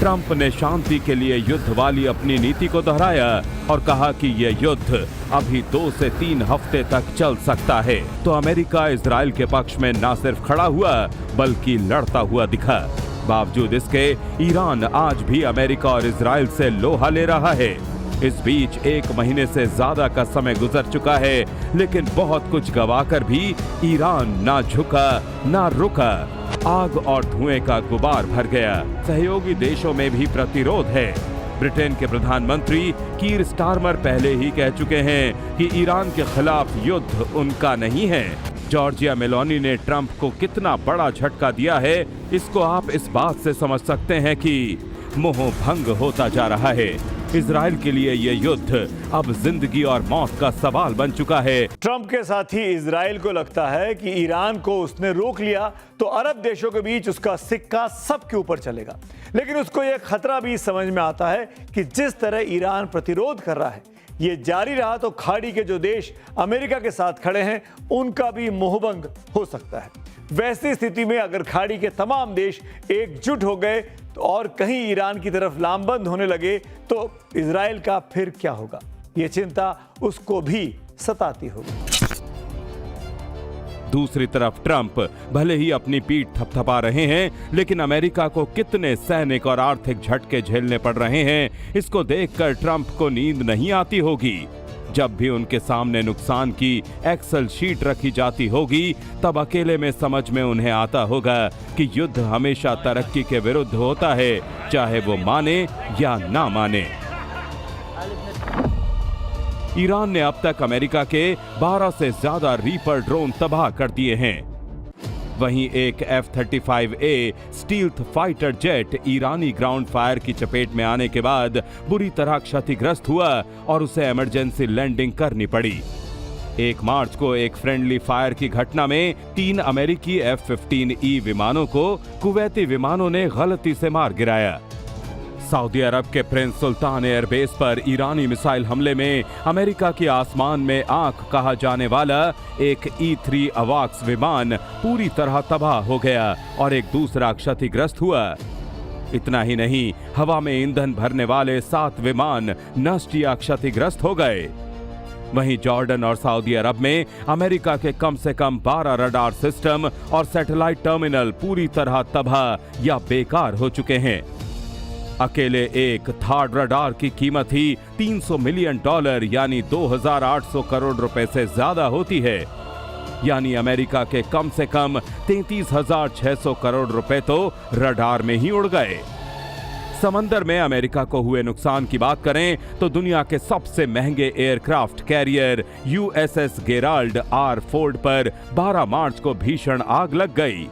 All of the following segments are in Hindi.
ट्रंप ने शांति के लिए युद्ध वाली अपनी नीति को दोहराया और कहा कि यह युद्ध अभी 2 से 3 हफ्ते तक चल सकता है। तो अमेरिका इजराइल के पक्ष में न सिर्फ खड़ा हुआ बल्कि लड़ता हुआ दिखा। बावजूद इसके ईरान आज भी अमेरिका और इजराइल से लोहा ले रहा है। इस बीच 1 महीने से ज्यादा का समय गुजर चुका है, लेकिन बहुत कुछ गवाकर भी ईरान ना झुका ना रुका। आग और धुएं का गुबार भर गया। सहयोगी देशों में भी प्रतिरोध है। ब्रिटेन के प्रधानमंत्री कीर स्टारमर पहले ही कह चुके हैं कि ईरान के खिलाफ युद्ध उनका नहीं है। जॉर्जिया मेलोनी ने ट्रंप को कितना बड़ा झटका दिया है, इसको आप इस बात से समझ सकते हैं कि मोह भंग होता जा रहा है। इजराइल के लिए यह युद्ध अब जिंदगी और मौत का सवाल बन चुका है। ट्रंप के साथ ही इजराइल को लगता है कि ईरान को उसने रोक लिया तो अरब देशों के बीच उसका सिक्का सबके ऊपर चलेगा। लेकिन उसको यह खतरा भी समझ में आता है कि जिस तरह ईरान प्रतिरोध कर रहा है, ये जारी रहा तो खाड़ी के जो देश अमेरिका के साथ खड़े हैं उनका भी मोहभंग हो सकता है। वैसी स्थिति में अगर खाड़ी के तमाम देश एकजुट हो गए तो और कहीं ईरान की तरफ लामबंद होने लगे तो इजराइल का फिर क्या होगा, ये चिंता उसको भी सताती होगी। दूसरी तरफ ट्रंप भले ही अपनी पीठ थपथपा रहे हैं, लेकिन अमेरिका को कितने सैनिक और आर्थिक झटके झेलने पड़ रहे हैं, इसको देखकर ट्रंप को नींद नहीं आती होगी। जब भी उनके सामने नुकसान की एक्सेल शीट रखी जाती होगी, तब अकेले में समझ में उन्हें आता होगा कि युद्ध हमेशा तरक्की के विरुद्ध होता है, चाहे वो माने या ना माने। ईरान ने अब तक अमेरिका के 12 से ज्यादा रीपर ड्रोन तबाह कर दिए हैं। वहीं एक F-35A स्टील्थ फाइटर जेट ईरानी ग्राउंड फायर की चपेट में आने के बाद बुरी तरह क्षतिग्रस्त हुआ और उसे इमरजेंसी लैंडिंग करनी पड़ी। 1 मार्च को एक फ्रेंडली फायर की घटना में 3 अमेरिकी F-15E विमानों को कुवैती विमानों ने गलती से मार गिराया। सऊदी अरब के प्रिंस सुल्तान एयरबेस पर ईरानी मिसाइल हमले में अमेरिका के आसमान में आंख कहा जाने वाला एक E-3 अवाक्स विमान पूरी तरह तबाह हो गया और एक दूसरा क्षतिग्रस्त हुआ। इतना ही नहीं, हवा में ईंधन भरने वाले 7 विमान नष्ट या क्षतिग्रस्त हो गए। वहीं जॉर्डन और सऊदी अरब में अमेरिका के कम से कम 12 रडार सिस्टम और सैटेलाइट टर्मिनल पूरी तरह तबाह या बेकार हो चुके हैं। अकेले एक थर्ड रडार की कीमत ही $300 मिलियन यानी 2,800 करोड़ रुपए से ज्यादा होती है। यानी अमेरिका के कम से कम 33,600 करोड़ रुपए तो रडार में ही उड़ गए। समंदर में अमेरिका को हुए नुकसान की बात करें तो दुनिया के सबसे महंगे aircraft carrier USS Gerald R. Ford पर 12 मार्च को भीषण आग लग गई।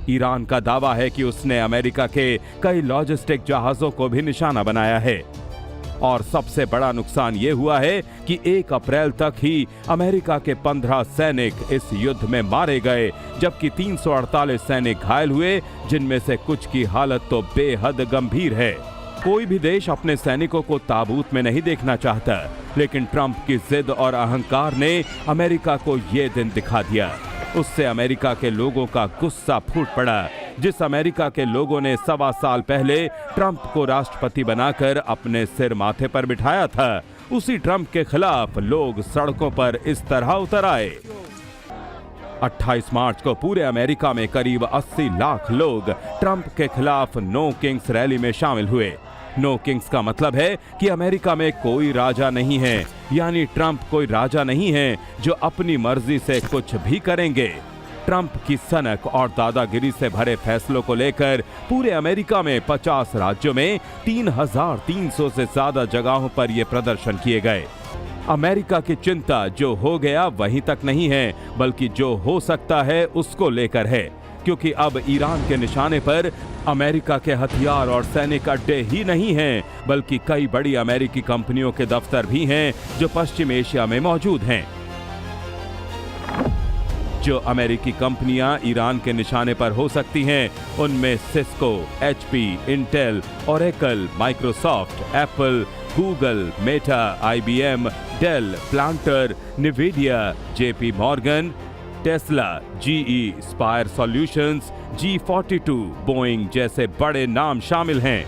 ईरान का दावा है कि उसने अमेरिका के कई लॉजिस्टिक जहाजों को भी निशाना बनाया है। और सबसे बड़ा नुकसान यह हुआ है कि 1 अप्रैल तक ही अमेरिका के 15 सैनिक इस युद्ध में मारे गए, जबकि 348 सैनिक घायल हुए, जिनमें से कुछ की हालत तो बेहद गंभीर है। कोई भी देश अपने सैनिकों को ताबूत में नहीं देखना चाहता, लेकिन ट्रंप की जिद और अहंकार ने अमेरिका को ये दिन दिखा दिया। उससे अमेरिका के लोगों का गुस्सा फूट पड़ा। जिस अमेरिका के लोगों ने 1.25 साल पहले ट्रंप को राष्ट्रपति बनाकर अपने सिर माथे पर बिठाया था, उसी ट्रंप के खिलाफ लोग सड़कों पर इस तरह उतर आए। 28 मार्च को पूरे अमेरिका में करीब 80 लाख लोग ट्रंप के खिलाफ नो किंग्स रैली में शामिल हुए। नो किंग्स का मतलब है कि अमेरिका में कोई राजा नहीं है, यानी ट्रंप कोई राजा नहीं है जो अपनी मर्जी से कुछ भी करेंगे। ट्रंप की सनक और दादागिरी से भरे फैसलों को लेकर पूरे अमेरिका में 50 राज्यों में 3,300 से ज्यादा जगहों पर ये प्रदर्शन किए गए। अमेरिका की चिंता जो हो गया वहीं तक नहीं है, बल्कि जो हो सकता है उसको लेकर है, क्योंकि अब ईरान के निशाने पर अमेरिका के हथियार और सैनिक अड्डे ही नहीं हैं, बल्कि कई बड़ी अमेरिकी कंपनियों के दफ्तर भी हैं जो पश्चिम एशिया में मौजूद हैं। जो अमेरिकी कंपनियां ईरान के निशाने पर हो सकती हैं, उनमें Cisco, HP, Intel, Oracle, Microsoft, Apple, Google, Meta, IBM, Dell, Palantir, Nvidia, JP Morgan, Tesla, GE, Spire solutions, G42, Boeing जैसे बड़े नाम शामिल हैं।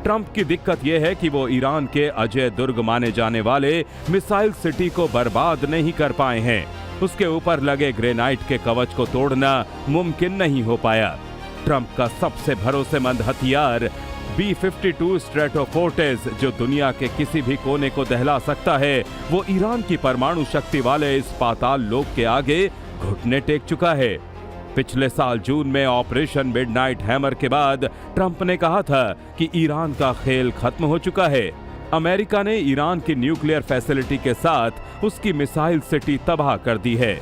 ट्रंप की दिक्कत यह है कि वो ईरान के अजय दुर्ग माने जाने वाले मिसाइल सिटी को बर्बाद नहीं कर पाए हैं। उसके ऊपर लगे ग्रेनाइट के कवच को तोड़ना मुमकिन नहीं हो पाया। ट्रंप का सबसे भरोसेमंद हथियार B-52 स्ट्रेटोफोर्टिस, जो दुनिया के किसी भी कोने को दहला सकता है, वो ईरान की परमाणु शक्ति वाले इस पाताल लोक के आगे घुटने टेक चुका है। पिछले साल जून में ऑपरेशन मिडनाइट हैमर के बाद ट्रंप ने कहा था कि ईरान का खेल खत्म हो चुका है। अमेरिका ने ईरान की न्यूक्लियर फैसिलिटी के साथ उसकी मिसाइल सिटी तबाह कर दी है।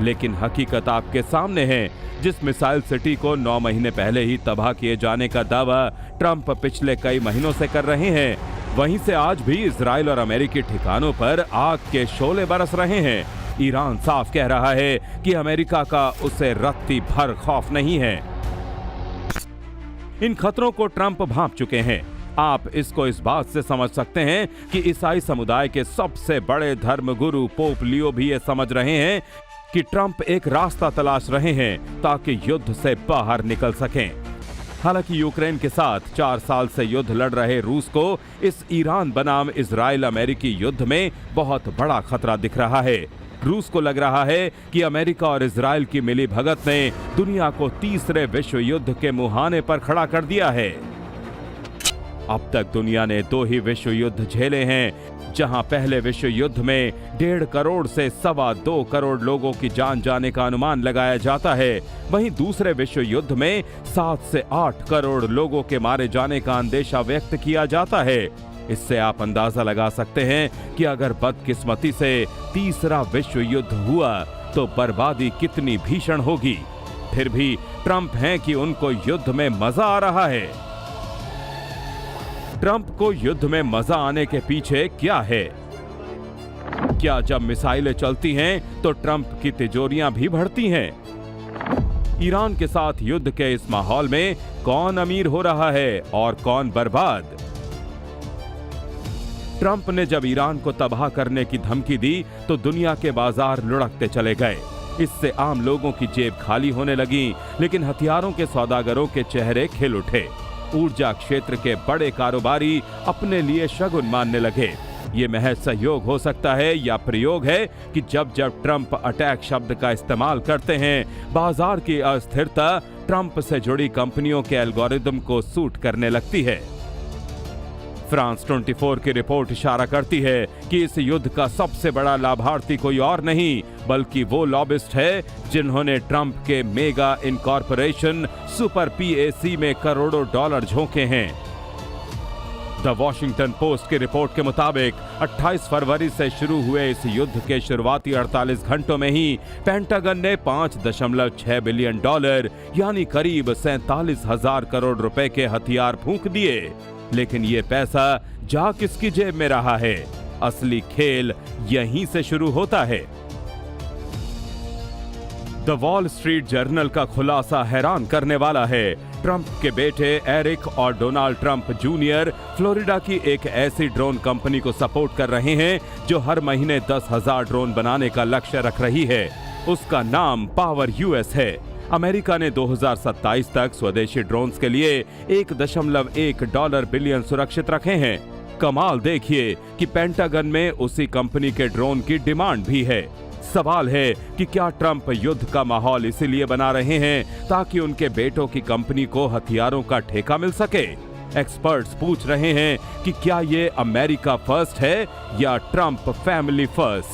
लेकिन हकीकत आपके सामने है। जिस मिसाइल सिटी को 9 महीने पहले ही तबाह किए जाने का दावा ट्रंप पिछले कई महीनों से कर रहे हैं, वहीं से आज भी इजराइल और अमेरिकी ठिकानों पर आग के शोले बरस रहे हैं। ईरान साफ कह रहा है कि अमेरिका का उसे रत्ती भर खौफ नहीं है। इन खतरों को ट्रंप भांप चुके हैं। आप इसको इस बात से समझ सकते हैं कि ईसाई समुदाय के सबसे बड़े धर्मगुरु पोप लियो भी ये समझ रहे हैं कि ट्रंप एक रास्ता तलाश रहे हैं ताकि युद्ध से बाहर निकल सकें। हालांकि यूक्रेन के साथ 4 साल से युद्ध लड़ रहे रूस को इस ईरान बनाम इजराइल अमेरिकी युद्ध में बहुत बड़ा खतरा दिख रहा है। रूस को लग रहा है कि अमेरिका और इजराइल की मिलीभगत ने दुनिया को तीसरे विश्व युद्ध के मुहाने पर खड़ा कर दिया है। अब तक दुनिया ने 2 ही विश्व युद्ध झेले हैं, जहां पहले विश्व युद्ध में 1.5 करोड़ से 2.25 करोड़ लोगों की जान जाने का अनुमान लगाया जाता है। वहीं दूसरे विश्व युद्ध में 7 से 8 करोड़ लोगों के मारे जाने का अंदेशा व्यक्त किया जाता है। इससे आप अंदाजा लगा सकते हैं कि अगर बदकिस्मती से तीसरा विश्व युद्ध हुआ तो बर्बादी कितनी भीषण होगी। फिर भी ट्रंप हैं कि उनको युद्ध में मजा आ रहा है। ट्रंप को युद्ध में मजा आने के पीछे क्या है? क्या जब मिसाइलें चलती हैं तो ट्रंप की तिजोरियां भी बढ़ती हैं? ईरान के साथ युद्ध के इस माहौल में कौन अमीर हो रहा है और कौन बर्बाद? ट्रंप ने जब ईरान को तबाह करने की धमकी दी तो दुनिया के बाजार लुढ़कते चले गए। इससे आम लोगों की जेब खाली होने लगी, लेकिन हथियारों के सौदागरों के चेहरे खिल उठे। ऊर्जा क्षेत्र के बड़े कारोबारी अपने लिए शगुन मानने लगे। ये महज सहयोग हो सकता है या प्रयोग है कि जब जब ट्रंप अटैक शब्द का इस्तेमाल करते हैं, बाजार की अस्थिरता ट्रंप से जुड़ी कंपनियों के एल्गोरिदम को सूट करने लगती है। फ्रांस 24 की रिपोर्ट इशारा करती है कि इस युद्ध का सबसे बड़ा लाभार्थी कोई और नहीं बल्कि वो लॉबिस्ट है जिन्होंने ट्रंप के मेगा इनकॉर्पोरेशन सुपर PAC में करोड़ों डॉलर झोंके हैं। द वॉशिंगटन पोस्ट की रिपोर्ट के मुताबिक 28 फरवरी से शुरू हुए इस युद्ध के शुरुआती 48 घंटों में ही पेंटागन ने $5.6 बिलियन यानी करीब 47,000 करोड़ रुपए के हथियार फूंक दिए। लेकिन ये पैसा जा किसकी जेब में रहा है? असली खेल यहीं से शुरू होता है। द वॉल स्ट्रीट जर्नल का खुलासा हैरान करने वाला है। ट्रंप के बेटे एरिक और डोनाल्ड ट्रंप जूनियर फ्लोरिडा की एक ऐसी ड्रोन कंपनी को सपोर्ट कर रहे हैं जो हर महीने 10,000 ड्रोन बनाने का लक्ष्य रख रही है। उसका नाम पावर US है। अमेरिका ने 2027 तक स्वदेशी ड्रोन्स के लिए $1.1 बिलियन सुरक्षित रखे हैं। कमाल देखिए कि पेंटागन में उसी कंपनी के ड्रोन की डिमांड भी है। सवाल है कि क्या ट्रंप युद्ध का माहौल इसीलिए बना रहे हैं ताकि उनके बेटों की कंपनी को हथियारों का ठेका मिल सके? एक्सपर्ट्स पूछ रहे हैं कि क्या ये अमेरिका फर्स्ट है या ट्रंप फैमिली फर्स्ट?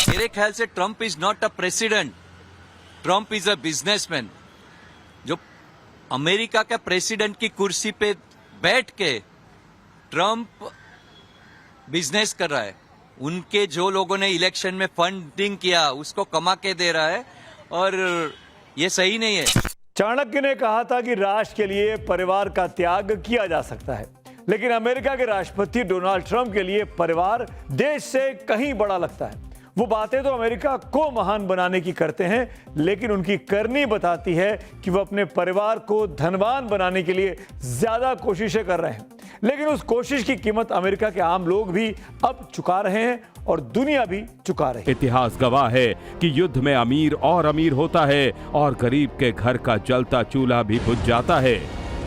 मेरे ख्याल से Trump is not a president, Trump is a businessman. जो अमेरिका के प्रेसिडेंट की कुर्सी पे बैठ के ट्रंप बिजनेस कर रहा है। उनके जो लोगों ने इलेक्शन में फंडिंग किया उसको कमा के दे रहा है और ये सही नहीं है। चाणक्य ने कहा था कि राष्ट्र के लिए परिवार का त्याग किया जा सकता है, लेकिन अमेरिका के राष्ट्रपति डोनाल्ड ट्रंप के लिए परिवार देश से कहीं बड़ा लगता है। वो बातें तो अमेरिका को महान बनाने की करते हैं, लेकिन उनकी करनी बताती है कि वो अपने परिवार को धनवान बनाने के लिए ज्यादा कोशिशें कर रहे हैं। लेकिन उस कोशिश की कीमत अमेरिका के आम लोग भी अब चुका रहे हैं और दुनिया भी चुका रही है। इतिहास गवाह है कि युद्ध में अमीर और अमीर होता है और गरीब के घर का जलता चूल्हा भी बुझ जाता है।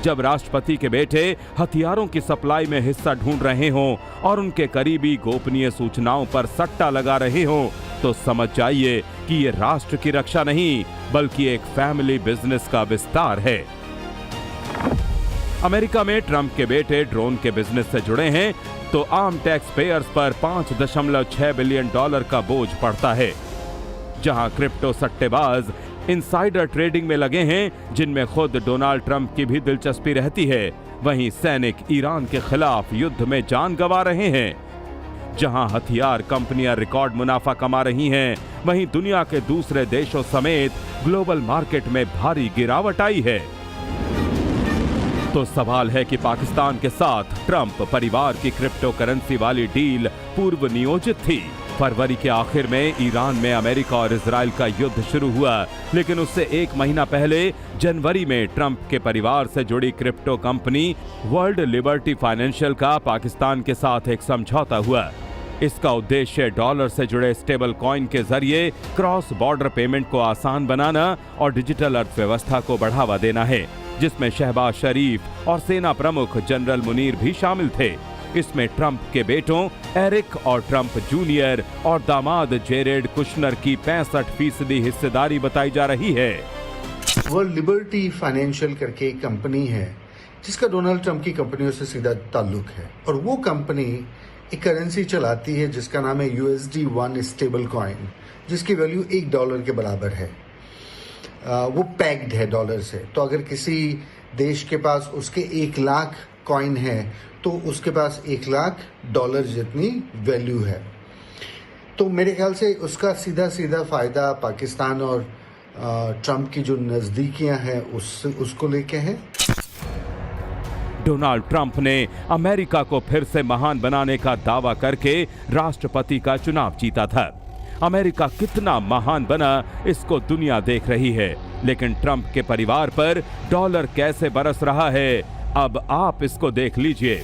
जब राष्ट्रपति के बेटे हथियारों की सप्लाई में हिस्सा ढूंढ रहे हों और उनके करीबी गोपनीय सूचनाओं पर सट्टा लगा रहे हों, तो समझ जाइए कि ये राष्ट्र की रक्षा नहीं बल्कि एक फैमिली बिजनेस का विस्तार है। अमेरिका में ट्रंप के बेटे ड्रोन के बिजनेस से जुड़े हैं तो आम टैक्स पेयर्स पर $5.6 बिलियन का बोझ पड़ता है। जहां क्रिप्टो सट्टेबाज इनसाइडर ट्रेडिंग में लगे हैं, जिनमें खुद डोनाल्ड ट्रंप की भी दिलचस्पी रहती है, वहीं सैनिक ईरान के खिलाफ युद्ध में जान गंवा रहे हैं। जहां हथियार कंपनियां रिकॉर्ड मुनाफा कमा रही हैं, वहीं दुनिया के दूसरे देशों समेत ग्लोबल मार्केट में भारी गिरावट आई है। तो सवाल है कि पाकिस्तान के साथ ट्रंप परिवार की क्रिप्टो करेंसी वाली डील पूर्व नियोजित थी। फरवरी के आखिर में ईरान में अमेरिका और इजराइल का युद्ध शुरू हुआ, लेकिन उससे एक महीना पहले जनवरी में ट्रंप के परिवार से जुड़ी crypto company world liberty financial का पाकिस्तान के साथ एक समझौता हुआ। इसका उद्देश्य डॉलर से जुड़े स्टेबल कॉइन के जरिए क्रॉस बॉर्डर पेमेंट को आसान बनाना और डिजिटल अर्थव्यवस्था को बढ़ावा देना है, जिसमें शहबाज शरीफ और सेना प्रमुख जनरल मुनीर भी शामिल थे। इसमें ट्रंप के बेटों एरिक और ट्रंप जूनियर और दामाद जेरेड कुशनर की 65% हिस्सेदारी बताई जा रही है। वर्ल्ड लिबर्टी फाइनेंशियल करके एक कंपनी है जिसका डोनाल्ड ट्रंप की कंपनियों से सीधा ताल्लुक है, और वो कंपनी एक करेंसी चलाती है जिसका नाम है USD1 स्टेबल कॉइन, जिसकी वैल्यू $1 के बराबर है। वो पैक्ड है डॉलर से, तो अगर किसी देश के पास उसके 1 लाख कॉइन है तो उसके पास $1 लाख जितनी वैल्यू है। तो मेरे ख्याल से उसका सीधा सीधा फायदा पाकिस्तान और ट्रंप की जो नजदीकियां हैं उसको लेके है। डोनाल्ड ट्रंप ने अमेरिका को फिर से महान बनाने का दावा करके राष्ट्रपति का चुनाव जीता था। अमेरिका कितना महान बना इसको दुनिया देख रही है, लेकिन ट्रंप के परिवार पर डॉलर कैसे बरस रहा है, अब आप इसको देख लीजिए।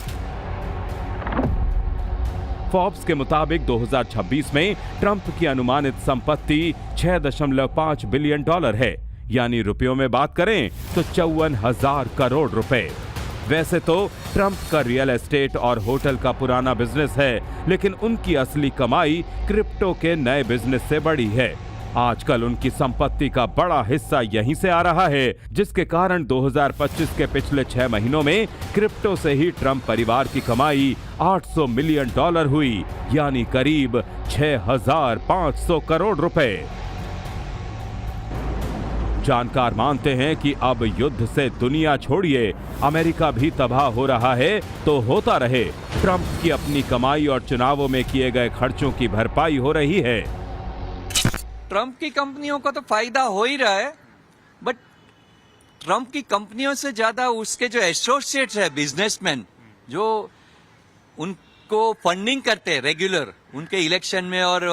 फोर्ब्स के मुताबिक 2026 में ट्रंप की अनुमानित संपत्ति $6.5 बिलियन है, यानी रुपयों में बात करें तो 54,000 करोड़ रुपए। वैसे तो ट्रंप का रियल एस्टेट और होटल का पुराना बिजनेस है, लेकिन उनकी असली कमाई क्रिप्टो के नए बिजनेस से बड़ी है। आजकल उनकी संपत्ति का बड़ा हिस्सा यहीं से आ रहा है, जिसके कारण 2025 के पिछले 6 महीनों में क्रिप्टो से ही ट्रंप परिवार की कमाई $800 मिलियन हुई, यानी करीब 6,500 करोड़ रुपए। जानकार मानते हैं कि अब युद्ध से दुनिया छोड़िए, अमेरिका भी तबाह हो रहा है तो होता रहे। ट्रंप की अपनी कमाई और चुनावों में किए गए खर्चों की भरपाई हो रही है। ट्रंप की कंपनियों का तो फायदा हो ही रहा है, बट ट्रंप की कंपनियों से ज्यादा उसके जो एसोसिएट्स है, बिजनेसमैन जो उनको फंडिंग करते हैं रेगुलर उनके इलेक्शन में और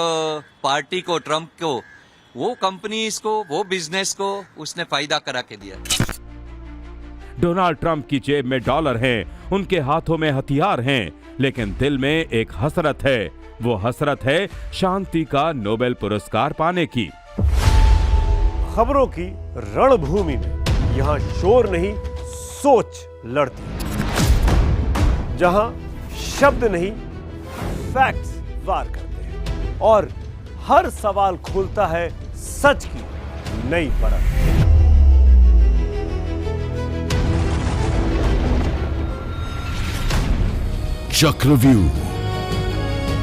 पार्टी को, ट्रंप को, वो कंपनीज को, वो बिजनेस को उसने फायदा करा के दिया। डोनाल्ड ट्रंप की जेब में डॉलर हैं, उनके हाथों में हथियार हैं, लेकिन दिल में एक हसरत है। वो हसरत है शांति का नोबेल पुरस्कार पाने की। खबरों की रणभूमि में यहां शोर नहीं, सोच लड़ती है। जहां शब्द नहीं, फैक्ट्स वार करते हैं और हर सवाल खोलता है सच की नई परत। चक्रव्यूह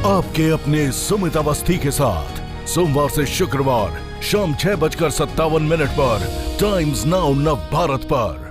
आपके अपने सुमित अवस्थी के साथ सोमवार से शुक्रवार शाम 6:57 पर टाइम्स नाउ नव भारत पर।